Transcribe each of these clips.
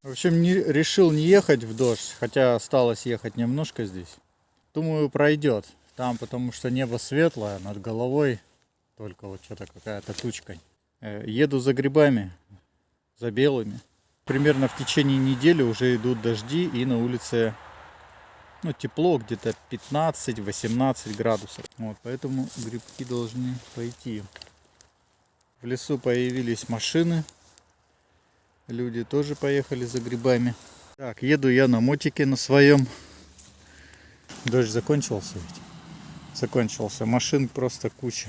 В общем, решил не ехать в дождь, хотя осталось ехать немножко здесь. Думаю, пройдет. Там, потому что небо светлое, над головой только вот что-то какая-то тучка. Еду за грибами, за белыми. Примерно в течение недели уже идут дожди, и на улице тепло, где-то 15-18 градусов. Вот, поэтому грибки должны пойти. В лесу появились машины. Люди тоже поехали за грибами. Так, еду я на мотике на своем. Дождь закончился ведь? Закончился. Машин просто куча.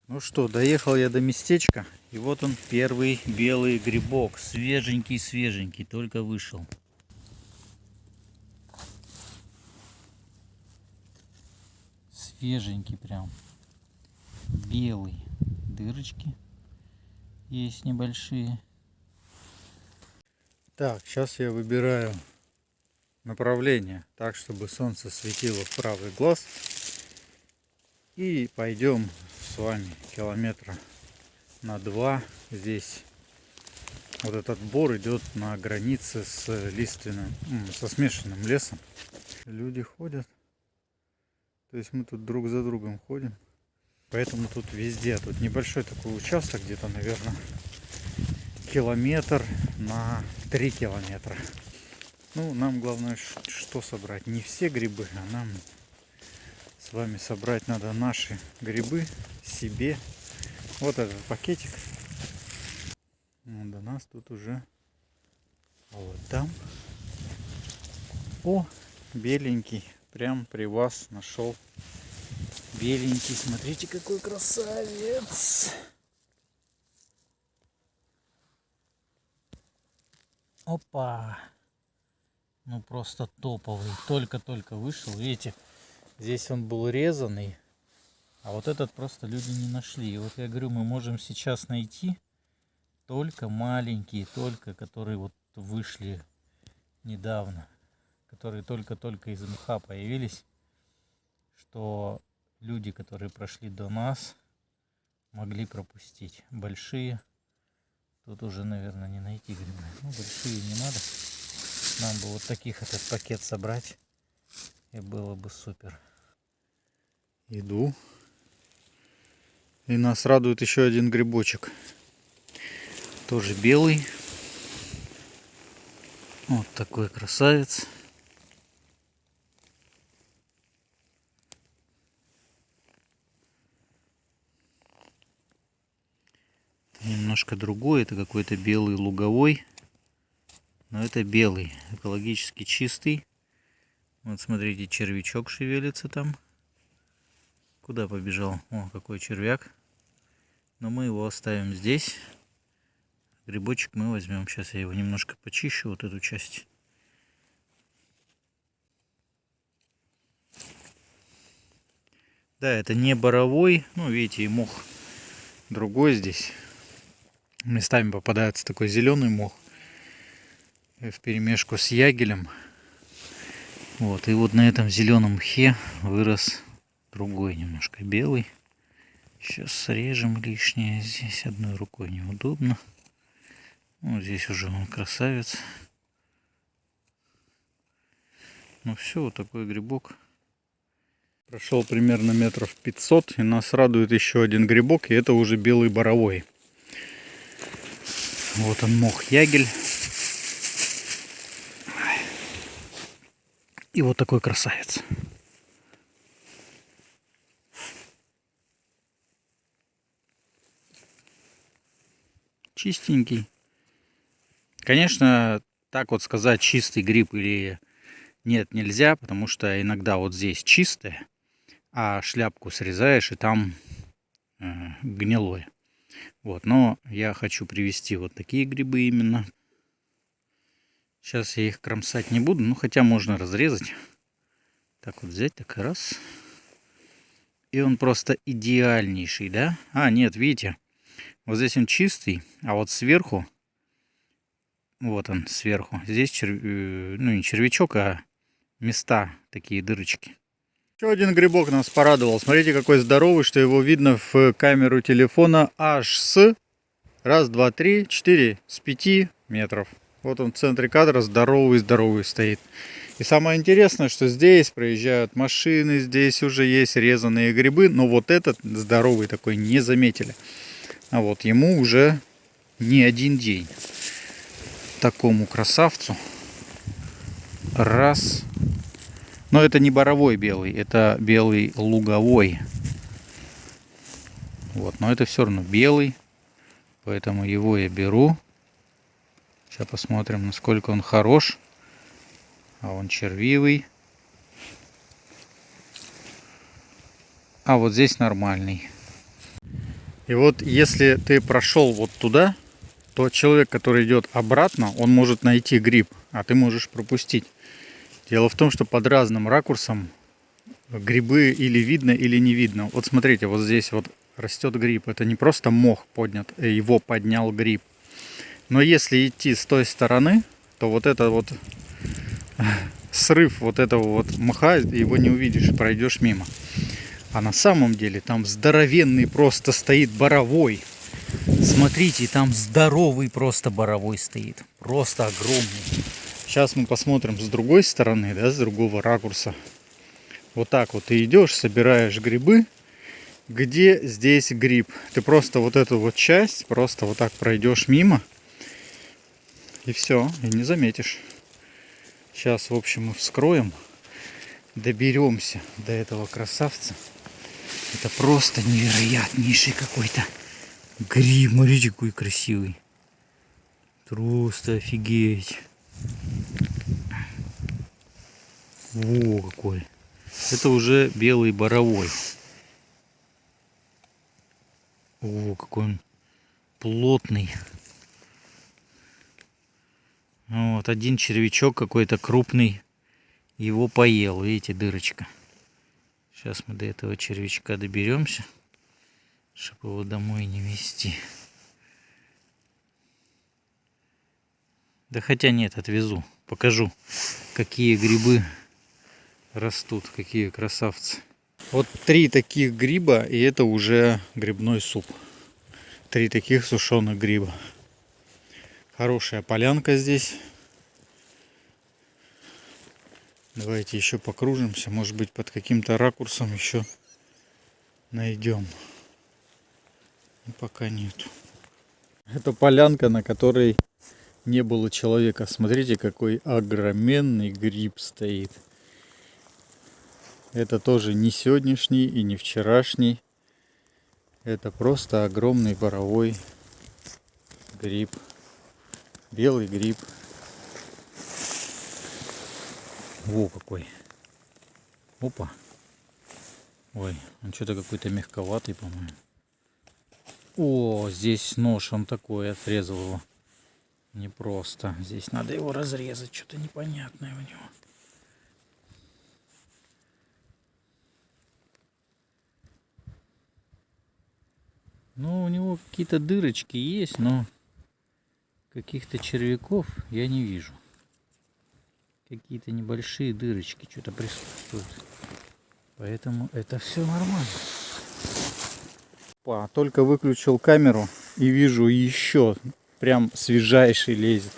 Ну что, доехал я до местечка. И вот он, первый белый грибок. Свеженький, только вышел. Свеженький прям. Белый. Дырочки есть небольшие. Так, сейчас я выбираю направление так, чтобы солнце светило в правый глаз. И пойдем с вами километра на 2. Здесь вот этот бор идет на границе с лиственным, со смешанным лесом. Люди ходят. То есть мы тут друг за другом ходим. Поэтому тут везде, тут небольшой такой участок, где-то, наверное, километр на 3 километра. Ну, нам главное что собрать? Не все грибы, а нам с вами собрать надо наши грибы себе. Вот этот пакетик. До нас тут уже. А вот там. О, беленький. Прям при вас нашел. Беленький. Смотрите, какой красавец. Опа. Ну просто топовый. Только-только вышел. Видите, здесь он был резанный. А вот этот просто люди не нашли. И вот я говорю, мы можем сейчас найти только маленькие, которые вот вышли недавно. Которые только-только из мха появились. Что люди, которые прошли до нас, могли пропустить. Большие тут уже, наверное, не найти грибы. Ну, большие не надо. Нам бы вот таких этот пакет собрать, и было бы супер. Иду. И нас радует еще один грибочек. Тоже белый. Вот такой красавец. Немножко другой. Это какой-то белый луговой. Но это белый. Экологически чистый. Вот смотрите, червячок шевелится там. Куда побежал? О, какой червяк. Но мы его оставим здесь. Грибочек мы возьмем. Сейчас я его немножко почищу, вот эту часть. Да, это не боровой. Ну, видите, и мох другой здесь. Местами попадается такой зеленый мох. Вперемешку с ягелем. Вот, и вот на этом зеленом мхе вырос другой немножко белый. Сейчас срежем лишнее. Здесь одной рукой неудобно. Вот здесь уже он красавец. Ну все, вот такой грибок. Прошел примерно метров 500, и нас радует еще один грибок, и это уже белый боровой. Вот он, мох ягель. И вот такой красавец. Чистенький. Конечно, так вот сказать, чистый гриб или нет, нельзя, потому что иногда вот здесь чистое, а шляпку срезаешь, и там гнилое. Вот, но я хочу привезти вот такие грибы именно. Сейчас я их кромсать не буду, ну хотя можно разрезать. Так вот взять, так раз. И он просто идеальнейший, да? А, нет, видите, вот здесь он чистый, а вот сверху, вот он сверху, здесь ну не червячок, а места, такие дырочки. Еще один грибок нас порадовал. Смотрите, какой здоровый, что его видно в камеру телефона аж с 1, 2, 3, 4, с 5 метров. Вот он в центре кадра здоровый стоит. И самое интересное, что здесь проезжают машины, здесь уже есть резаные грибы, но вот этот здоровый такой не заметили. А вот ему уже не один день. Такому красавцу. Раз. Но это не боровой белый, это белый луговой. Вот, но это все равно белый, поэтому его я беру. Сейчас посмотрим, насколько он хорош. А он червивый. А вот здесь нормальный. И вот если ты прошел вот туда, то человек, который идет обратно, он может найти гриб, а ты можешь пропустить. Дело в том, что под разным ракурсом грибы или видно, или не видно. Вот смотрите, вот здесь вот растет гриб. Это не просто мох поднят, его поднял гриб. Но если идти с той стороны, то вот это вот срыв вот этого вот мха, его не увидишь, пройдешь мимо. А на самом деле там здоровенный просто стоит боровой. Смотрите, там здоровый просто боровой стоит. Просто огромный. Сейчас мы посмотрим с другой стороны, да, с другого ракурса. Вот так вот ты идешь, собираешь грибы. Где здесь гриб? Ты просто вот эту вот часть, просто вот так пройдешь мимо. И все, и не заметишь. Сейчас, в общем, мы вскроем. Доберемся до этого красавца. Это просто невероятнейший какой-то гриб. Смотрите, какой красивый. Просто офигеть. О, какой. Это уже белый боровой. О, какой он плотный. Вот, один червячок какой-то крупный его поел. Видите, дырочка. Сейчас мы до этого червячка доберемся, чтобы его домой не везти. Да хотя нет, отвезу. Покажу, какие грибы растут, какие красавцы. Вот 3 таких гриба, и это уже грибной суп. 3 таких сушеных гриба. Хорошая полянка здесь. Давайте еще покружимся. Может быть, под каким-то ракурсом еще найдем. Но пока нету. Это полянка, на которой не было человека. Смотрите, какой огроменный гриб стоит. Это тоже не сегодняшний и не вчерашний. Это просто огромный боровой гриб. Белый гриб. Во какой. Опа. Ой, он что-то какой-то мягковатый, по-моему. О, здесь нож, он такой, отрезал его. Непросто. Здесь надо его разрезать, что-то непонятное у него. Ну, у него какие-то дырочки есть, но каких-то червяков я не вижу. Какие-то небольшие дырочки что-то присутствуют. Поэтому это все нормально. Только выключил камеру и вижу еще прям свежайший лезет.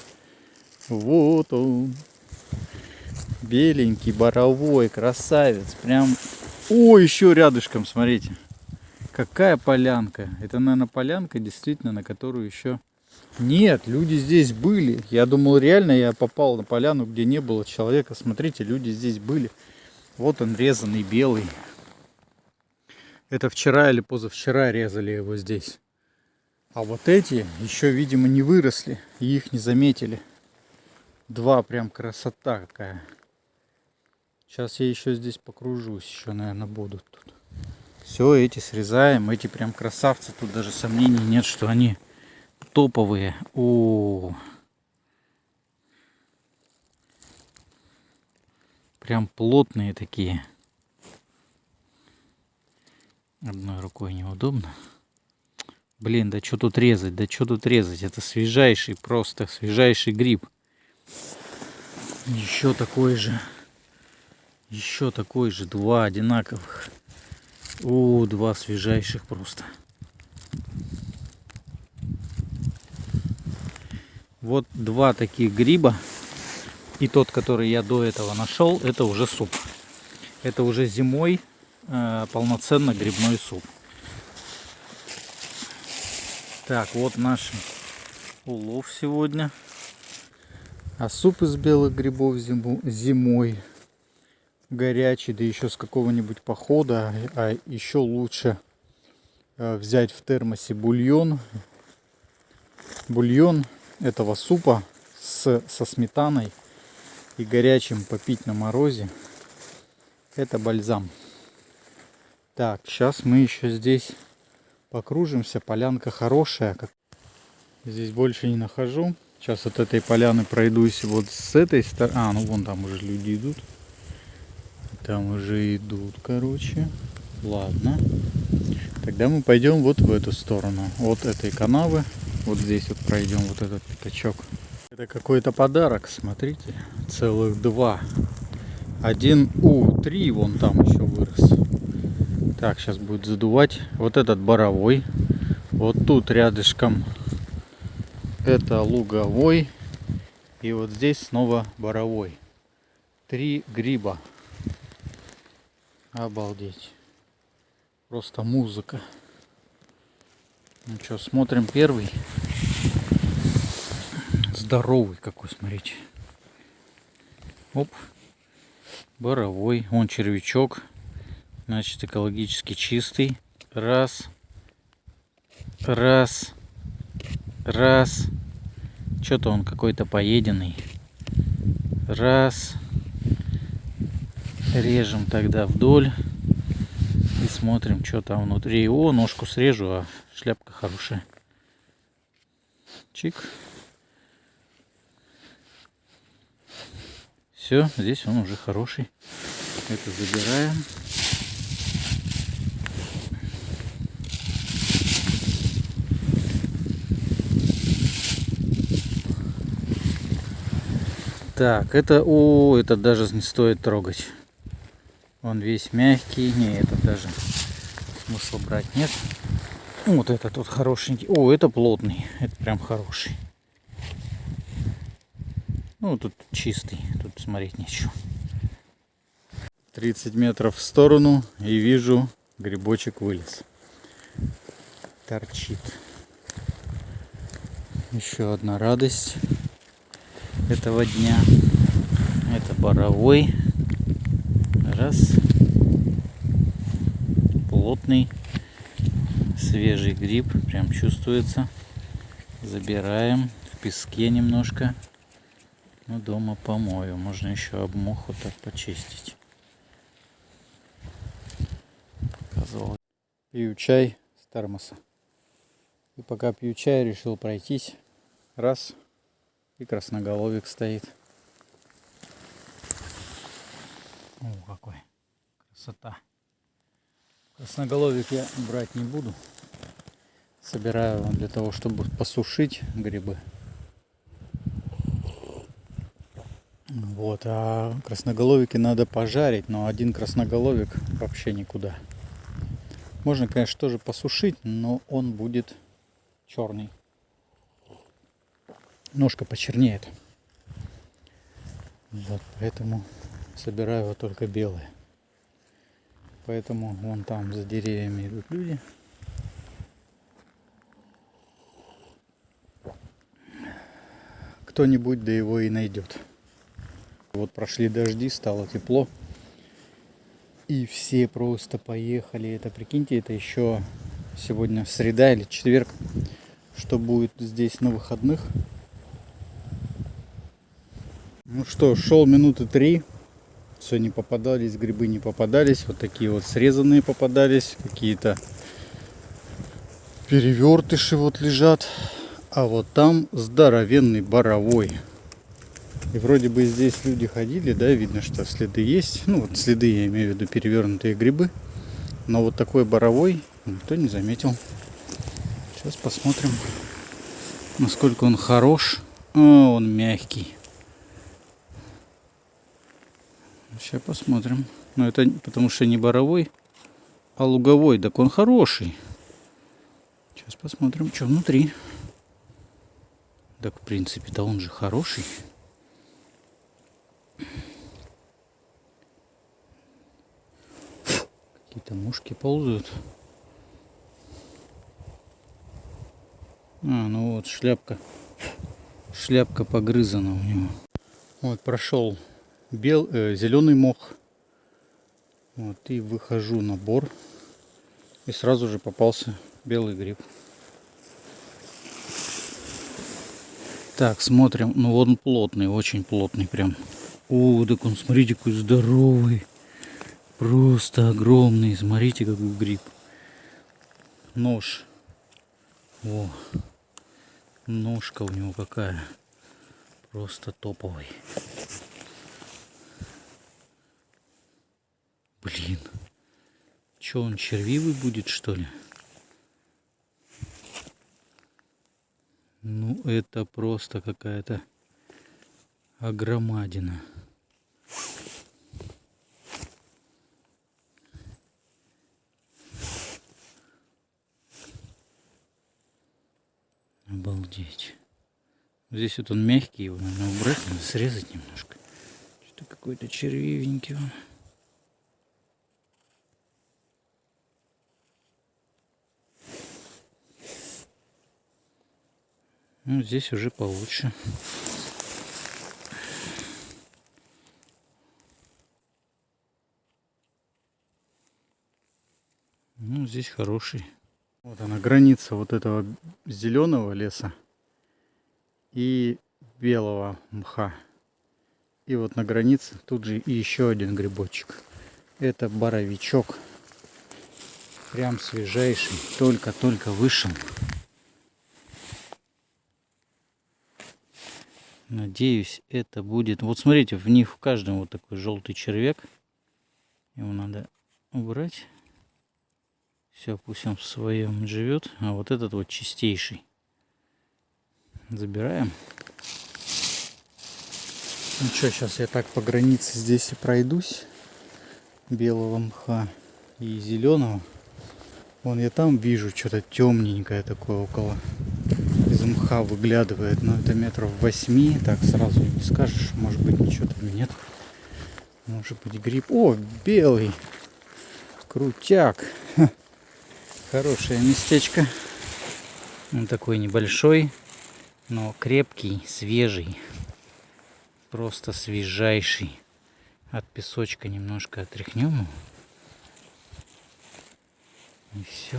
Вот он. Беленький, боровой, красавец. Прям. О, еще рядышком, смотрите. Какая полянка. Это, наверное, полянка, действительно, на которую еще... Нет, люди здесь были. Я думал, реально я попал на поляну, где не было человека. Смотрите, люди здесь были. Вот он, резанный, белый. Это вчера или позавчера резали его здесь. А вот эти еще, видимо, не выросли. И их не заметили. 2 прям красота какая. Сейчас я еще здесь покружусь. Еще, наверное, будут тут. Все, эти срезаем. Эти прям красавцы. Тут даже сомнений нет, что они топовые. О, прям плотные такие. Одной рукой неудобно. Блин, да что тут резать? Да что тут резать? Это свежайший, просто свежайший гриб. Еще такой же. Еще такой же. 2 одинаковых. О, 2 свежайших просто. Вот два таких гриба. И тот, который я до этого нашел, это уже суп. Это уже зимой полноценно грибной суп. Так, вот наш улов сегодня. А суп из белых грибов зимой горячий, да еще с какого-нибудь похода. А еще лучше взять в термосе бульон. Бульон этого супа со сметаной и горячим попить на морозе. Это бальзам. Так, сейчас мы еще здесь покружимся. Полянка хорошая. Здесь больше не нахожу. Сейчас от этой поляны пройдусь вот с этой стороны. А, ну вон там уже люди идут. Там уже идут, короче. Ладно. Тогда мы пойдем вот в эту сторону. От этой канавы. Вот здесь вот пройдем вот этот пятачок. Это какой-то подарок, смотрите. Целых два. Один, три вон там еще вырос. Так, сейчас будет задувать. Вот этот боровой. Вот тут рядышком это луговой. И вот здесь снова боровой. 3 гриба. Обалдеть. Просто музыка. Ну что, смотрим первый. Здоровый какой, смотрите. Оп. Боровой. Вон червячок. Значит, экологически чистый. Раз. Раз. Раз. Что-то он какой-то поеденный. Раз. Режем тогда вдоль. И смотрим, что там внутри. О, ножку срежу, а шляпка хорошая. Чик. Все, здесь он уже хороший. Это забираем. Так, это, это даже не стоит трогать. Он весь мягкий. Не, этот даже смысла брать нет. Вот этот тут хорошенький. О, это плотный. Это прям хороший. Ну, тут чистый. Тут смотреть нечего. 30 метров в сторону. И вижу, грибочек вылез. Торчит. Еще одна радость этого дня. Это боровой. Раз. Плотный. Свежий гриб. Прям чувствуется. Забираем. В песке немножко. Ну, дома помою. Можно еще об мох вот так почистить. Показывал. Пью чай с термоса. И пока пью чай, решил пройтись. Раз. И красноголовик стоит. О, какой. Красота. Красноголовик я брать не буду. Собираю для того, чтобы посушить грибы. Вот, а красноголовики надо пожарить, но один красноголовик вообще никуда. Можно, конечно, тоже посушить, но он будет черный. Ножка почернеет. Вот, поэтому собираю вот только белые. Поэтому вон там за деревьями идут люди. Кто-нибудь да его и найдет. Вот прошли дожди, стало тепло. И все просто поехали. Это, прикиньте, это еще сегодня среда или четверг. Что будет здесь на выходных. Ну что, шел минуты 3. Все не попадались, грибы не попадались. Вот такие вот срезанные попадались. Какие-то перевертыши вот лежат. А вот там здоровенный боровой. И вроде бы здесь люди ходили, да, видно, что следы есть. Ну вот следы, я имею в виду перевернутые грибы. Но вот такой боровой никто не заметил. Сейчас посмотрим, насколько он хорош. О, он мягкий. Сейчас посмотрим. Но это потому что не боровой, а луговой. Так он хороший. Сейчас посмотрим, что внутри. Так, в принципе-то он же хороший. Какие-то мушки ползают. Ну вот шляпка. Шляпка погрызана у него. Вот прошел зеленый мох. Вот, и выхожу на бор. И сразу же попался белый гриб. Так, смотрим. Ну, он плотный, очень плотный прям. О, так он, смотрите, какой здоровый. Просто огромный. Смотрите, какой гриб. Нож. О, ножка у него какая. Просто топовый. Блин. Че, он червивый будет, что ли? Ну, это просто какая-то огромадина. Обалдеть. Здесь вот он мягкий, его надо убрать, надо срезать немножко. Что-то какой-то червивенький он. Ну, здесь уже получше. Ну, здесь хороший. Вот она, граница вот этого зеленого леса и белого мха. И вот на границе тут же и еще один грибочек. Это боровичок. Прям свежайший. Только-только вышел. Надеюсь, это будет... Вот смотрите, в них в каждом вот такой желтый червяк. Его надо убрать. Все, пусть он в своем живет. А вот этот вот чистейший. Забираем. Ну что, сейчас я так по границе здесь и пройдусь. Белого мха и зеленого. Вон я там вижу что-то темненькое такое около. Из мха выглядывает. Но это метров 8. Так сразу не скажешь. Может быть ничего там нет. Может быть гриб. О, белый. Крутяк. Ха. Хорошее местечко. Он такой небольшой, но крепкий, свежий. Просто свежайший. От песочка немножко отряхнем его. И все.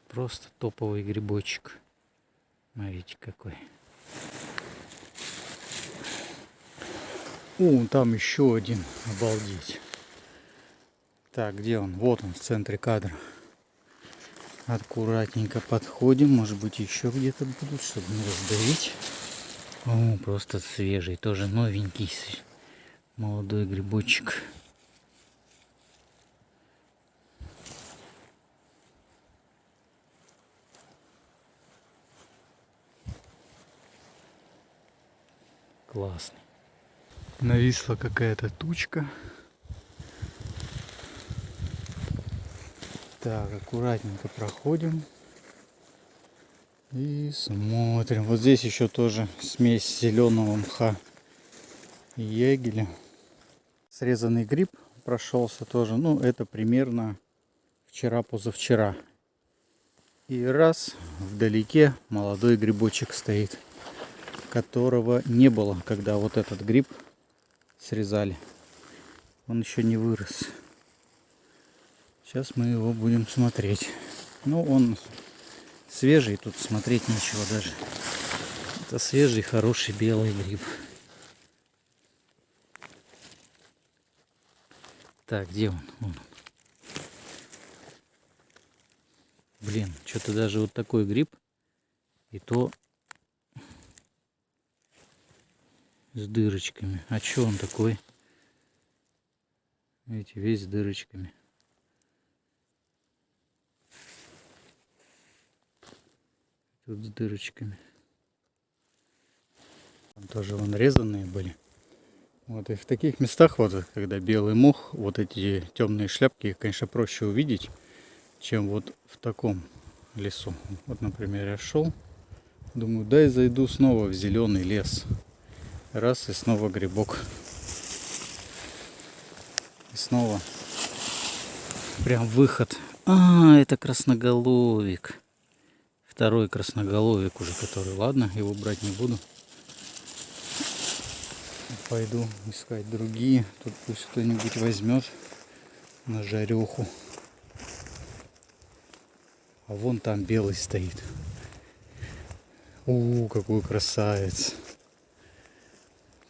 Просто топовый грибочек. Смотрите какой. О, там еще один. Обалдеть. Так, где он? Вот он в центре кадра. Аккуратненько подходим. Может быть еще где-то будут, чтобы не раздавить. О, просто свежий. Тоже новенький. Молодой грибочек. Классный. Нависла какая-то тучка. Так, аккуратненько проходим. И смотрим. Вот здесь еще тоже смесь зеленого мха и ягеля. Срезанный гриб прошелся тоже. Ну, это примерно вчера-позавчера. И раз, вдалеке молодой грибочек стоит, которого не было, когда вот этот гриб срезали. Он еще не вырос. Сейчас мы его будем смотреть. Ну, он свежий, тут смотреть нечего даже. Это свежий, хороший белый гриб. Так, где он? Вон он. Блин, что-то даже вот такой гриб, и то с дырочками. А что он такой? Видите, весь с дырочками. Тут с дырочками. Там тоже вон резанные были. Вот и в таких местах, вот когда белый мох, вот эти темные шляпки, их, конечно, проще увидеть, чем вот в таком лесу. Вот, например, я шел, Думаю, дай зайду снова в зеленый лес. Раз, и снова грибок. И снова прям выход. А, это красноголовик. Второй красноголовик уже, который, ладно, его брать не буду. Пойду искать другие. Тут пусть кто-нибудь возьмет на жареху. А вон там белый стоит. Какой красавец.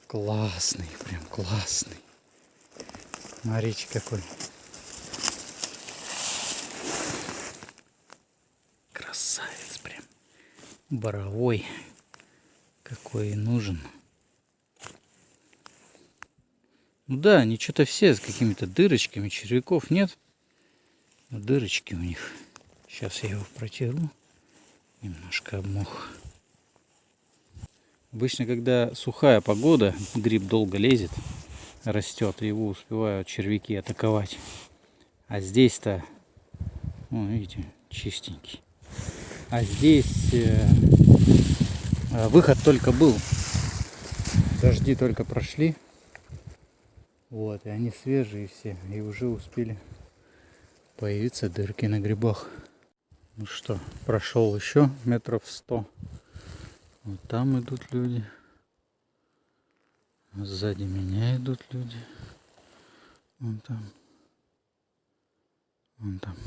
Классный, прям классный. Смотрите какой. Красавец прям. Боровой. Какой и нужен. Ну да, они что-то все с какими-то дырочками. Червяков нет. Но дырочки у них. Сейчас я его протеру. Немножко обмох. Обычно, когда сухая погода, гриб долго лезет, растет, и его успевают червяки атаковать. А здесь-то, видите, чистенький. А здесь выход только был. Дожди только прошли. Вот, и они свежие все, и уже успели появиться дырки на грибах. Ну что, прошел еще метров 100. Вот там идут люди. Сзади меня идут люди. Вон там. Вон там.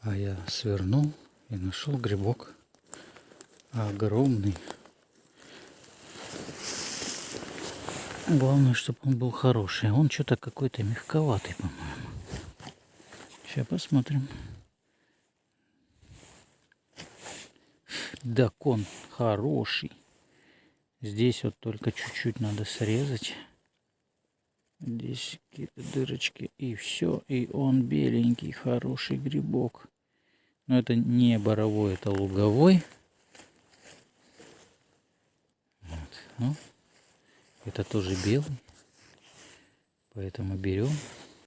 А я свернул и нашел грибок. Огромный. Главное, чтобы он был хороший. Он что-то какой-то мягковатый, по-моему. Сейчас посмотрим. Да, он хороший. Здесь вот только чуть-чуть надо срезать. Здесь какие-то дырочки. И все. И он беленький, хороший грибок. Но это не боровой, это луговой. Вот. Ну, это тоже белый. Поэтому берем.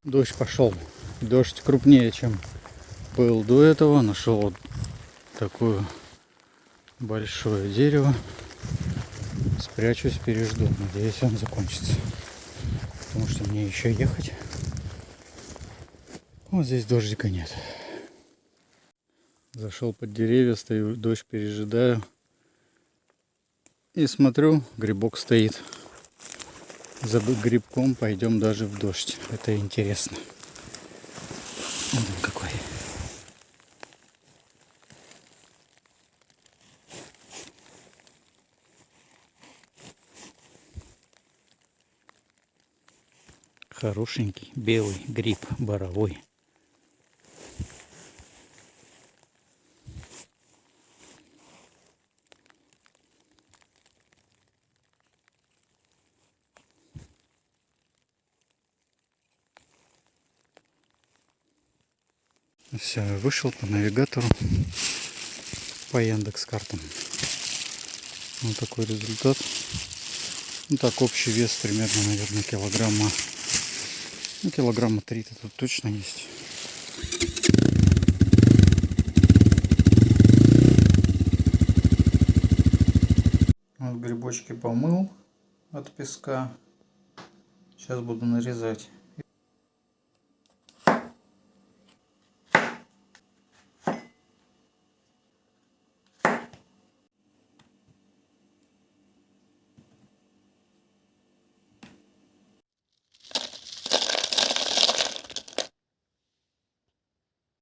Дождь пошел. Дождь крупнее, чем был до этого. Нашел вот такую большое дерево. Спрячусь, пережду. Надеюсь, он закончится. Потому что мне еще ехать. Вот здесь дождика нет. Зашел под деревья, стою, дождь пережидаю. И смотрю, грибок стоит. За грибком пойдем даже в дождь. Это интересно. Вот он какой. Хорошенький белый гриб боровой. Все, я вышел по навигатору, по Яндекс.Картам. Вот такой результат. Ну так, общий вес примерно, наверное, килограмма. Ну, килограмма 3-то тут точно есть. Вот грибочки помыл от песка. Сейчас буду нарезать.